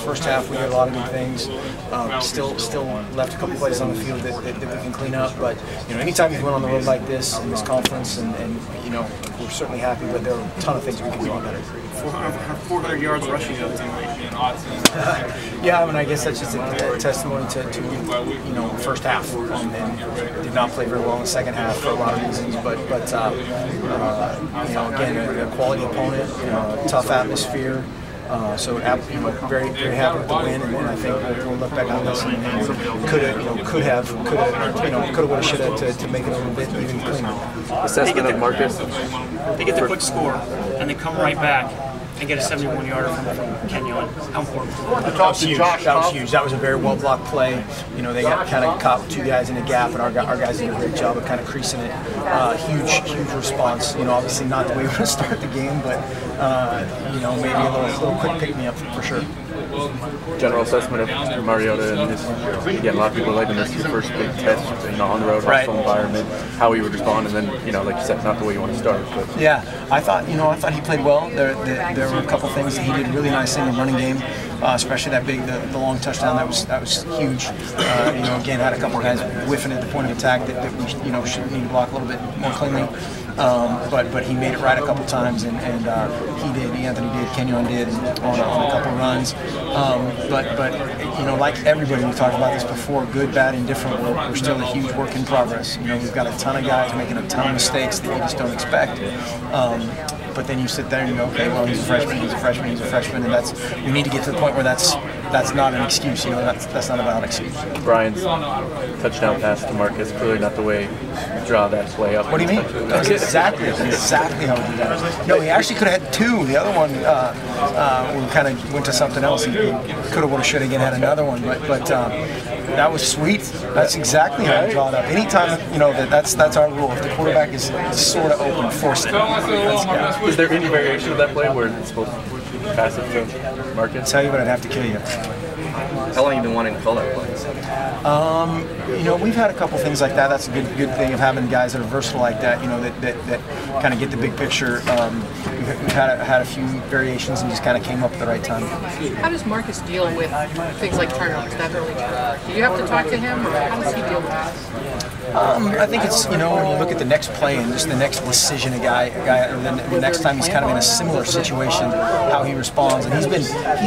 first half we did a lot of good things. Still left a couple plays on the field that we can clean up. But anytime you go on the road like this in this conference, and we're certainly happy. But there are a ton of things we can do better. 400 yards rushing the other team. Yeah, I mean, I guess that's just a testimony to first half, and did not play very well in the second half for a lot of reasons. But again, a quality opponent, tough atmosphere. So very happy with the win, and I think we'll look back on this and could have, would have, should have to make it a little bit even cleaner. Assessment of Marcus. They get the quick score, and they come right back and get a 71-yarder from Kenyon. How important? That was huge. That was huge. That was a very well-blocked play. They got kind of caught two guys in a gap, and our guys did a great job of kind of creasing it. Huge response. Obviously not the way we want to start the game, but maybe a little quick pick-me-up for sure. General assessment of Mariota and again, a lot of people like this his first big test, on the road, hostile environment, how he would respond, and then, like you said, not the way you want to start. But. Yeah, I thought he played well. There were a couple things that he did really nice in the running game, especially the long touchdown. That was huge. Again, had a couple guys whiffing at the point of attack that we should need to block a little bit more cleanly. But he made it right a couple times, and he did. Anthony did. Kenyon did on a couple runs. But like everybody, we talked about this before. Good, bad, indifferent. We're still a huge work in progress. We've got a ton of guys making a ton of mistakes that you just don't expect. But then you sit there and you go, okay, well, he's a freshman, and we need to get to the point where that's not an excuse. That's not a valid excuse. Brian's touchdown pass to Marcus, clearly not the way you draw that play up. What do you mean? That's exactly how we did that. No, he actually could have had two. The other one, we kind of went to something else. He could have, would have, should have again had another one, but that was sweet. That's exactly how you draw it up. Anytime, that's our rule. If the quarterback is sort of open, force it. Is there any variation of that play where it's supposed to pass it to Marcus? I'll tell you, but I'd have to kill you. How long have you been wanting to call that play? We've had a couple things like that. That's a good thing of having guys that are versatile like that. That kind of get the big picture. We've had a few variations and just kind of came up at the right time. How does Marcus deal with things like turnovers that early? Do you have to talk to him, or how does he deal with that? I think it's when you look at the next play and just the next decision a guy or the next time he's kind of in a similar situation, how he responds, and he's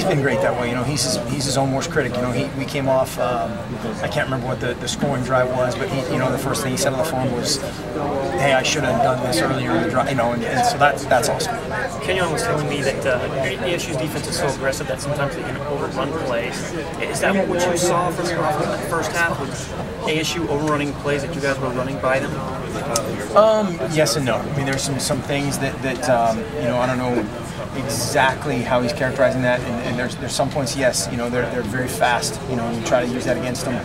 been great that way. He's his own worst critic. We came off. I can't remember what the scoring drive was, but the first thing he said on the phone was, "Hey, I should have done this earlier in the drive." And so that's awesome. Kenyon was telling me that ASU's defense is so aggressive that sometimes they can overrun plays. Is that what you saw from your offense in the first half? Was ASU overrunning plays that you guys were running by them? Yes and no. I mean, there's some things that I don't know exactly how he's characterizing that, and there's some points, yes, they're very fast, and you try to use that against them,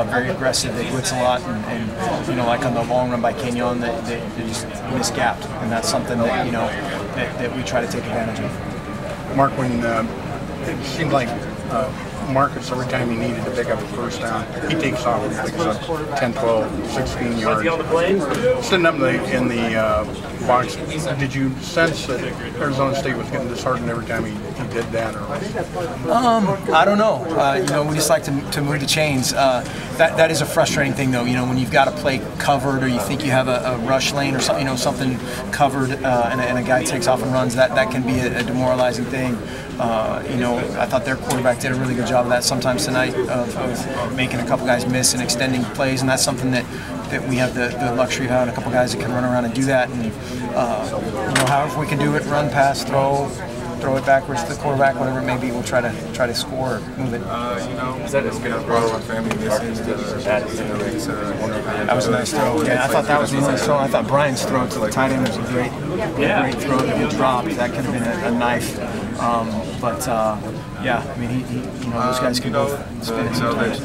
very aggressive, they blitz a lot, and like on the long run by Kenyon, they just misgapped, and that's something that that we try to take advantage of. Mark, when it seemed like Marcus, every time he needed to pick up a first down, he takes off and picks up 10, 12, 16 yards. Sitting up in the box, did you sense that Arizona State was getting disheartened every time he did that? I don't know. We just like to move the chains. That is a frustrating thing, though. When you've got a play covered, or you think you have a rush lane or something, something covered, and a guy takes off and runs. That can be a demoralizing thing. I thought their quarterback did a really good job of that sometimes tonight, of making a couple guys miss and extending plays, and that's something that we have the luxury of having a couple guys that can run around and do that. And however we can do it, run, pass, throw it backwards to the quarterback, whatever it may be, we'll try to score or move it. Is that as good a throw as family that was a nice throw. Yeah, I thought that was a nice throw. I thought Brian's throw to the tight end was a great throw that he dropped. That could have been a knife. Yeah, I mean, those guys can both spin it sometimes.